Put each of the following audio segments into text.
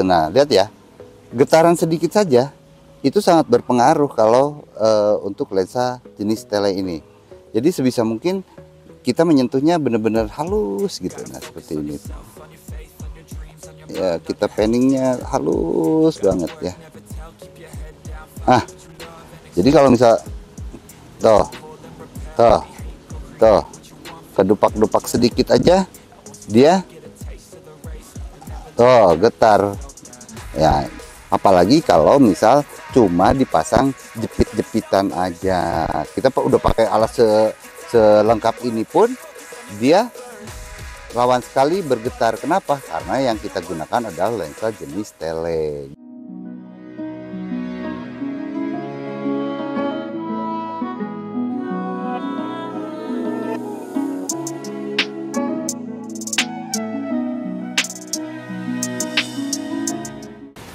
Nah, lihat ya, getaran sedikit saja itu sangat berpengaruh kalau untuk lensa jenis tele ini. Jadi sebisa mungkin kita menyentuhnya benar-benar halus gitu. Nah, seperti ini. Ya, kita panningnya halus banget ya. Jadi kalau misal tuh, tuh, tuh, kedupak-dupak sedikit aja dia tuh getar. Ya, apalagi kalau misal cuma dipasang jepit-jepitan aja. Kita udah pakai alat selengkap ini pun dia rawan sekali bergetar. Kenapa? Karena yang kita gunakan adalah lensa jenis tele.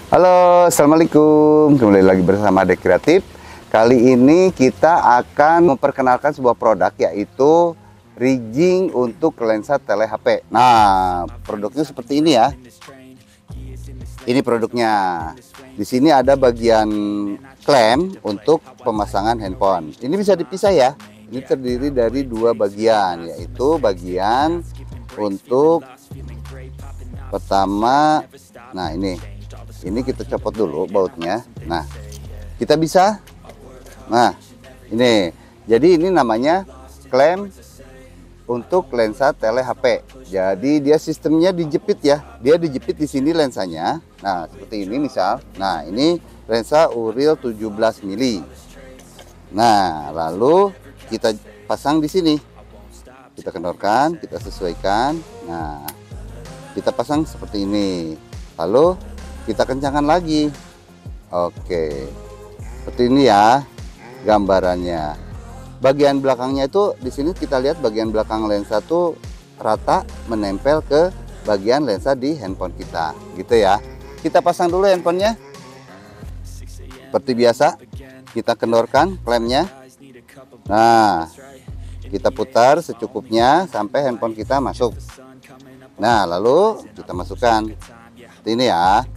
Halo, assalamualaikum. Kembali lagi bersama Dek Kreatif. Kali ini kita akan memperkenalkan sebuah produk, yaitu rigging untuk lensa tele HP. Nah, produknya seperti ini ya. Ini produknya. Di sini ada bagian klem untuk pemasangan handphone. Ini bisa dipisah ya. Ini terdiri dari dua bagian, yaitu bagian untuk pertama. Nah, ini kita copot dulu bautnya. Nah, kita bisa. Nah, ini. Jadi ini namanya klem untuk lensa tele HP. Jadi dia sistemnya dijepit ya. Dia dijepit di sini lensanya. Nah, seperti ini misal. Nah, ini lensa Uril 17 mili. Nah, lalu kita pasang di sini. Kita kendorkan, kita sesuaikan. Nah, kita pasang seperti ini. Lalu kita kencangkan lagi. Oke, seperti ini ya gambarannya. Bagian belakangnya itu di sini kita lihat bagian belakang lensa tuh rata menempel ke bagian lensa di handphone kita, gitu ya. Kita pasang dulu handphonenya. Seperti biasa, kita kendorkan klemnya. Nah, kita putar secukupnya sampai handphone kita masuk. Nah, lalu kita masukkan seperti ini ya.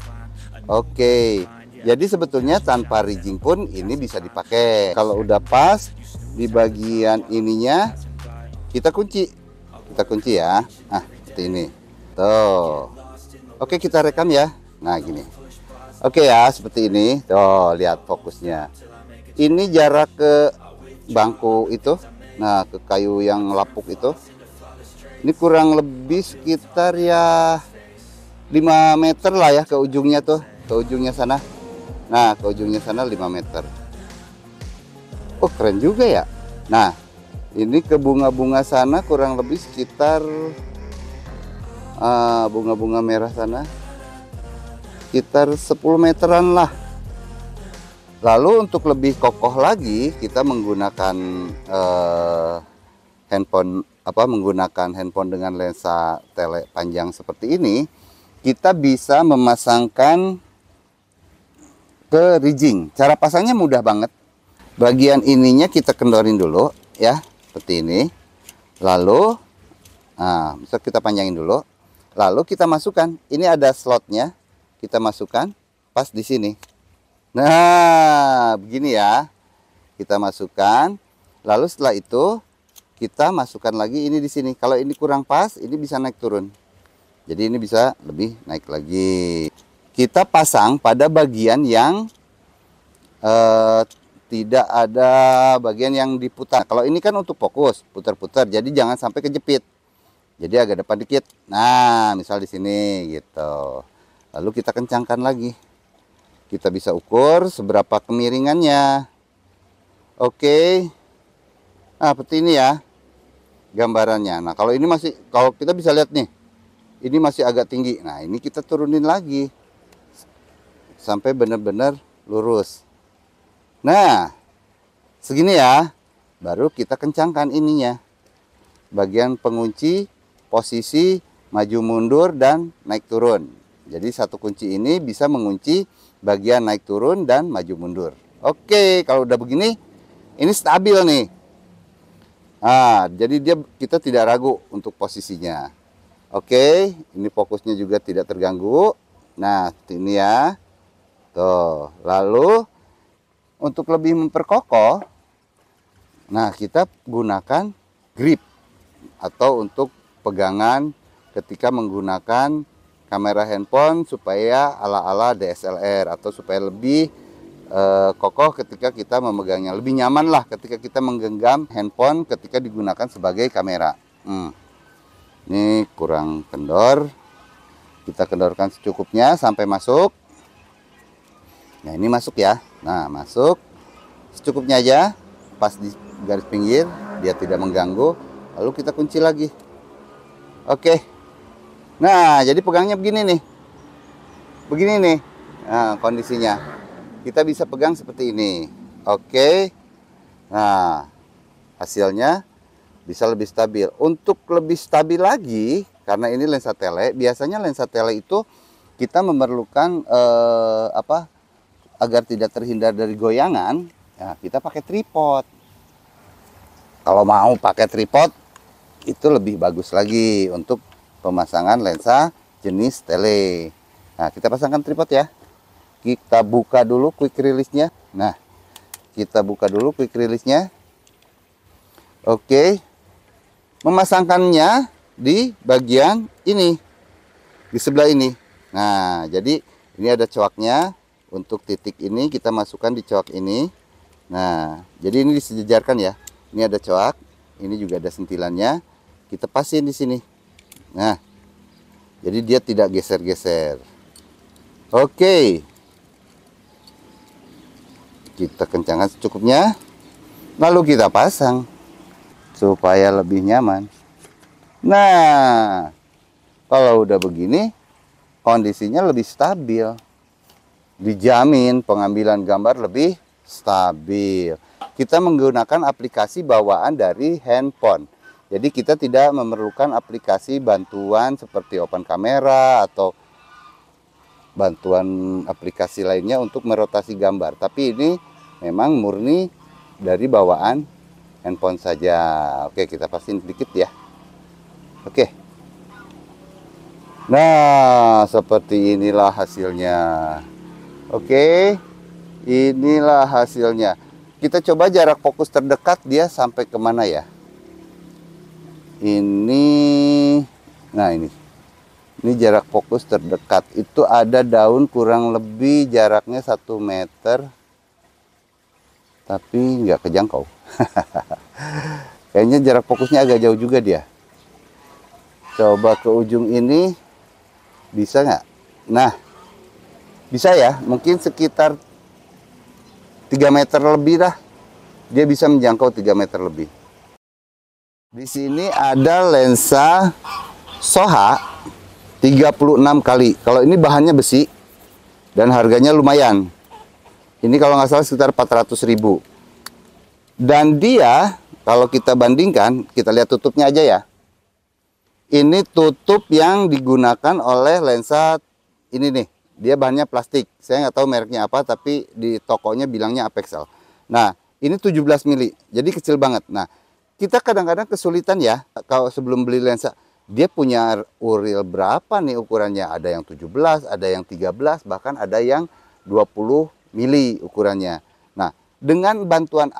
Oke, jadi sebetulnya tanpa rigging pun ini bisa dipakai. Kalau udah pas di bagian ininya, kita kunci ya. Nah, seperti ini. Tuh. Oke, kita rekam ya. Nah, gini. Oke ya, seperti ini. Tuh, lihat fokusnya. Ini jarak ke bangku itu. Nah, ke kayu yang lapuk itu. Ini kurang lebih sekitar ya 5 meter lah ya ke ujungnya tuh, ke ujungnya sana. Nah, ke ujungnya sana 5 meter. Oh, keren juga ya. Nah, ini ke bunga-bunga sana kurang lebih sekitar bunga-bunga merah sana sekitar 10 meteran lah. Lalu untuk lebih kokoh lagi, kita menggunakan menggunakan handphone dengan lensa tele panjang seperti ini. Kita bisa memasangkan ke rigging. Cara pasangnya mudah banget. Bagian ininya kita kendorin dulu ya, seperti ini. Lalu, bisa kita panjangin dulu. Lalu kita masukkan. Ini ada slotnya. Kita masukkan pas di sini. Nah, begini ya. Kita masukkan. Lalu setelah itu kita masukkan lagi ini di sini. Kalau ini kurang pas, ini bisa naik turun. Jadi ini bisa lebih naik lagi. Kita pasang pada bagian yang tidak ada bagian yang diputar. Kalau ini kan untuk fokus, putar-putar. Jadi jangan sampai kejepit. Jadi agak depan dikit. Nah, misal di sini gitu. Lalu kita kencangkan lagi. Kita bisa ukur seberapa kemiringannya. Oke. Nah, seperti ini ya gambarannya. Nah, kalau ini masih, kalau kita bisa lihat nih. Ini masih agak tinggi. Nah, ini kita turunin lagi sampai benar-benar lurus. Nah, segini ya. Baru kita kencangkan ininya. Bagian pengunci posisi maju mundur dan naik turun. Jadi satu kunci ini bisa mengunci bagian naik turun dan maju mundur. Oke, kalau udah begini, ini stabil nih. Nah, jadi kita tidak ragu untuk posisinya. Oke, ini fokusnya juga tidak terganggu. Nah, ini ya. Tuh, lalu untuk lebih memperkokoh, nah kita gunakan grip atau untuk pegangan ketika menggunakan kamera handphone supaya ala-ala DSLR atau supaya lebih kokoh ketika kita memegangnya, lebih nyaman lah ketika kita menggenggam handphone ketika digunakan sebagai kamera. Ini kurang kendor, kita kendorkan secukupnya sampai masuk. Nah ini masuk ya, nah masuk secukupnya aja, pas di garis pinggir, dia tidak mengganggu. Lalu kita kunci lagi. Oke, nah jadi pegangnya begini nih, nah kondisinya. Kita bisa pegang seperti ini. Oke. Nah, hasilnya bisa lebih stabil. Untuk lebih stabil lagi, karena ini lensa tele, biasanya lensa tele itu kita memerlukan agar tidak terhindar dari goyangan, ya kita pakai tripod. Kalau mau pakai tripod, itu lebih bagus lagi untuk pemasangan lensa jenis tele. Nah, kita pasangkan tripod ya. Kita buka dulu quick release-nya. Nah, kita buka dulu quick release-nya. Oke. Memasangkannya di bagian ini. Di sebelah ini. Nah, jadi ini ada coaknya. Untuk titik ini kita masukkan di coak ini. Nah, jadi ini disejajarkan ya. Ini ada coak, ini juga ada sentilannya. Kita pasin di sini. Nah, jadi dia tidak geser-geser. Oke. Kita kencangkan secukupnya, lalu kita pasang supaya lebih nyaman. Nah, kalau udah begini, kondisinya lebih stabil, dijamin pengambilan gambar lebih stabil. Kita menggunakan aplikasi bawaan dari handphone, jadi kita tidak memerlukan aplikasi bantuan seperti open camera atau bantuan aplikasi lainnya untuk merotasi gambar. Tapi ini memang murni dari bawaan handphone saja. Oke, kita pastiin sedikit ya. Oke. Nah, seperti inilah hasilnya. Oke, inilah hasilnya. Kita coba jarak fokus terdekat dia sampai kemana ya. Ini, nah ini jarak fokus terdekat. Itu ada daun kurang lebih jaraknya 1 meter. Tapi nggak kejangkau. Kayaknya jarak fokusnya agak jauh juga dia. Coba ke ujung ini. Bisa nggak? Nah, bisa ya. Mungkin sekitar 3 meter lebih dah. Dia bisa menjangkau 3 meter lebih. Di sini ada lensa Soha 36 kali. Kalau ini bahannya besi dan harganya lumayan. Ini kalau nggak salah sekitar 400.000. Dan dia kalau kita bandingkan, kita lihat tutupnya aja ya. Ini tutup yang digunakan oleh lensa ini nih. Dia bahannya plastik. Saya nggak tahu mereknya apa, tapi di tokonya bilangnya Apexel. Nah, ini 17 mili. Jadi kecil banget. Nah, kita kadang-kadang kesulitan ya kalau sebelum beli lensa. Dia punya uril berapa nih ukurannya? Ada yang 17, ada yang 13, bahkan ada yang 20 mili ukurannya. Nah, dengan bantuan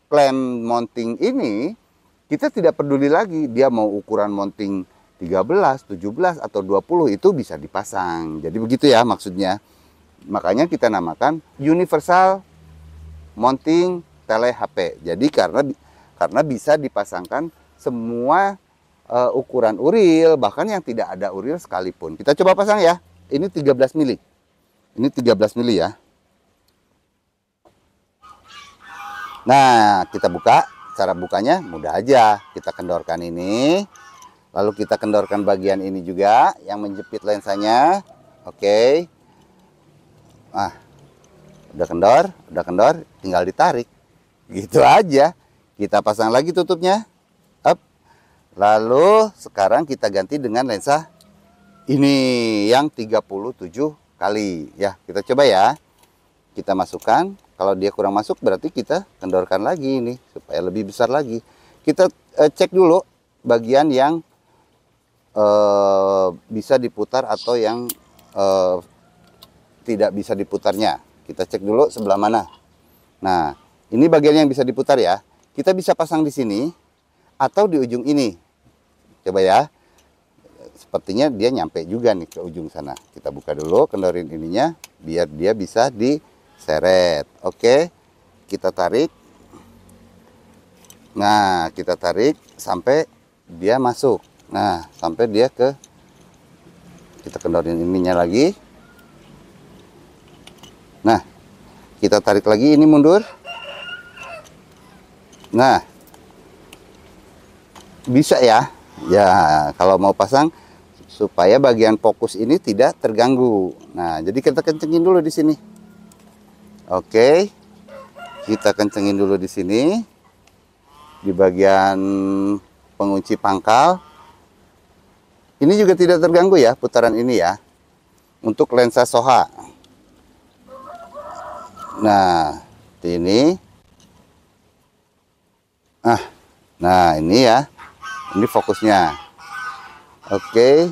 clamp mounting ini, kita tidak peduli lagi dia mau ukuran mounting 13, 17, atau 20, itu bisa dipasang. Jadi begitu ya maksudnya. Makanya kita namakan universal mounting tele HP. Jadi karena bisa dipasangkan semua ukuran uril, bahkan yang tidak ada uril sekalipun. Kita coba pasang ya. Ini 13 mili. Ini 13 mili ya. Nah, kita buka. Cara bukanya mudah aja. Kita kendorkan ini. Lalu kita kendorkan bagian ini juga yang menjepit lensanya. Oke. Nah, udah kendor, tinggal ditarik. Gitu aja. Kita pasang lagi tutupnya. Up. Lalu sekarang kita ganti dengan lensa ini yang 37 kali. Ya, kita coba ya. Kita masukkan. Kalau dia kurang masuk berarti kita kendorkan lagi ini supaya lebih besar lagi. Kita cek dulu bagian yang bisa diputar atau yang tidak bisa diputarnya. Kita cek dulu sebelah mana. Nah, ini bagian yang bisa diputar ya. Kita bisa pasang di sini atau di ujung ini. Coba ya. Sepertinya dia nyampe juga nih ke ujung sana. Kita buka dulu, kendorin ininya biar dia bisa diseret. Oke. Kita tarik. Nah, kita tarik sampai dia masuk. Nah, sampai dia ke, kita kendorin ininya lagi. Nah, kita tarik lagi, ini mundur. Nah, bisa ya. Ya, kalau mau pasang supaya bagian fokus ini tidak terganggu. Nah, jadi kita kencengin dulu di sini. Oke. Kita kencengin dulu di sini. Di bagian pengunci pangkal. Ini juga tidak terganggu ya putaran ini ya. Untuk lensa Soha. Nah, ini. Nah ini ya. Ini fokusnya. Oke.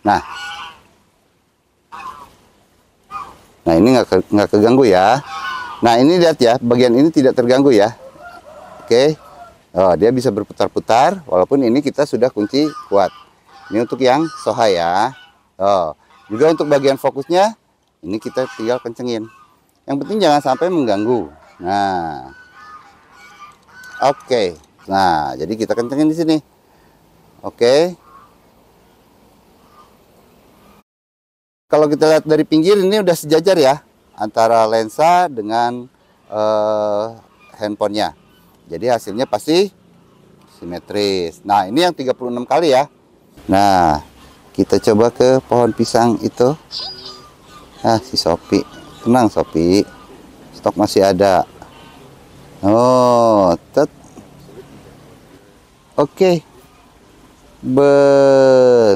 Nah ini nggak keganggu ya. Nah ini lihat ya, bagian ini tidak terganggu ya. Oke. Oh, dia bisa berputar-putar walaupun ini kita sudah kunci kuat. Ini untuk yang Soha ya. Oh, juga untuk bagian fokusnya ini kita tinggal kencengin. Yang penting jangan sampai mengganggu. Nah. Oke. Nah, jadi kita kencengin di sini. Oke. Kalau kita lihat dari pinggir ini udah sejajar ya antara lensa dengan handphonenya. Jadi hasilnya pasti simetris. Nah, ini yang 36 kali ya. Nah, kita coba ke pohon pisang itu. Ah, si Sopi. Tenang Sopi. Stok masih ada. Oh, Oke.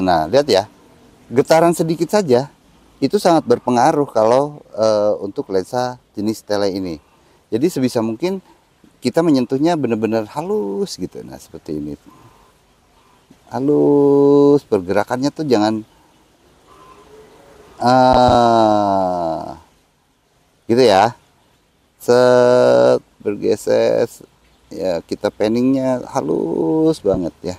Nah, lihat ya. Getaran sedikit saja itu sangat berpengaruh kalau untuk lensa jenis tele ini. Jadi sebisa mungkin kita menyentuhnya benar-benar halus gitu. Nah, seperti ini. Halus, pergerakannya tuh jangan gitu ya. Set, bergeser ya, kita panningnya halus banget ya.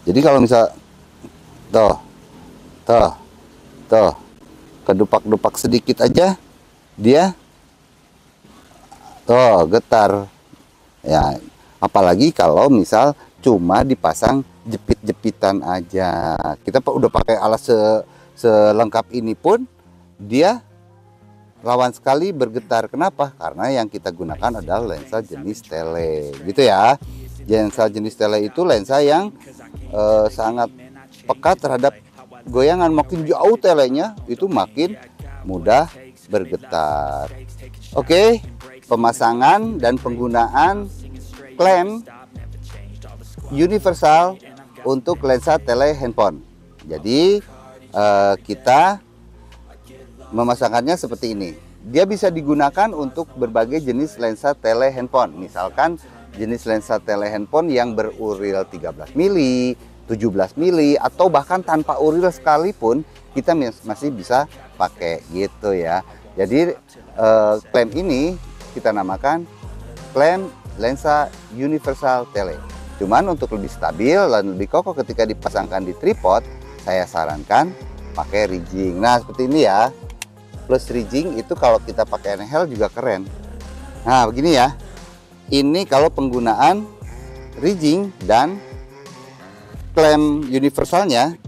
Jadi kalau misal tuh kedupak-dupak sedikit aja dia getar ya. Apalagi kalau misal cuma dipasang jepit-jepitan aja. Kita udah pakai alat selengkap ini pun dia rawan sekali bergetar. Kenapa? Karena yang kita gunakan adalah lensa jenis tele gitu ya. Lensa jenis tele itu lensa yang sangat peka terhadap goyangan. Makin jauh telenya itu makin mudah bergetar. Oke, pemasangan dan penggunaan klem universal untuk lensa tele handphone. Jadi kita memasangkannya seperti ini. Dia bisa digunakan untuk berbagai jenis lensa tele handphone. Misalkan jenis lensa tele handphone yang beruril 13 mili, 17 mili, atau bahkan tanpa uril sekalipun kita masih bisa pakai gitu ya. Jadi klem ini kita namakan klem lensa universal tele. Cuman untuk lebih stabil dan lebih kokoh ketika dipasangkan di tripod, saya sarankan pakai ridging. Nah, seperti ini ya. Plus ridging itu kalau kita pakai handheld juga keren. Nah, begini ya. Ini kalau penggunaan ridging dan klem universalnya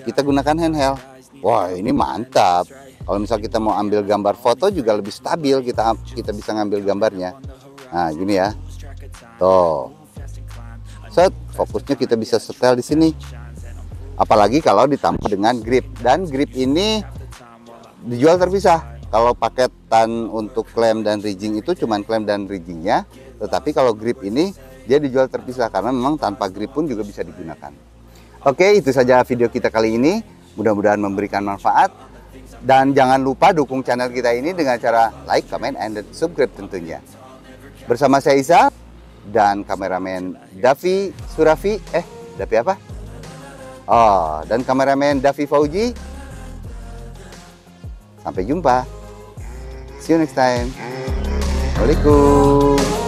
kita gunakan handheld. Wah, ini mantap. Kalau misal kita mau ambil gambar foto juga lebih stabil, kita bisa ngambil gambarnya. Nah, gini ya. Tuh. Set, fokusnya kita bisa setel di sini. Apalagi kalau ditambah dengan grip. Dan grip ini dijual terpisah. Kalau paketan untuk klem dan ridging itu cuma klem dan ridgingnya, tetapi kalau grip ini dia dijual terpisah karena memang tanpa grip pun juga bisa digunakan. Oke, itu saja video kita kali ini. Mudah-mudahan memberikan manfaat. Dan jangan lupa dukung channel kita ini dengan cara like, comment, and subscribe tentunya. Bersama saya Isa dan kameramen Davi Surafi. Davi apa? Oh, dan kameramen Davi Fauji. Sampai jumpa. See you next time. Assalamualaikum.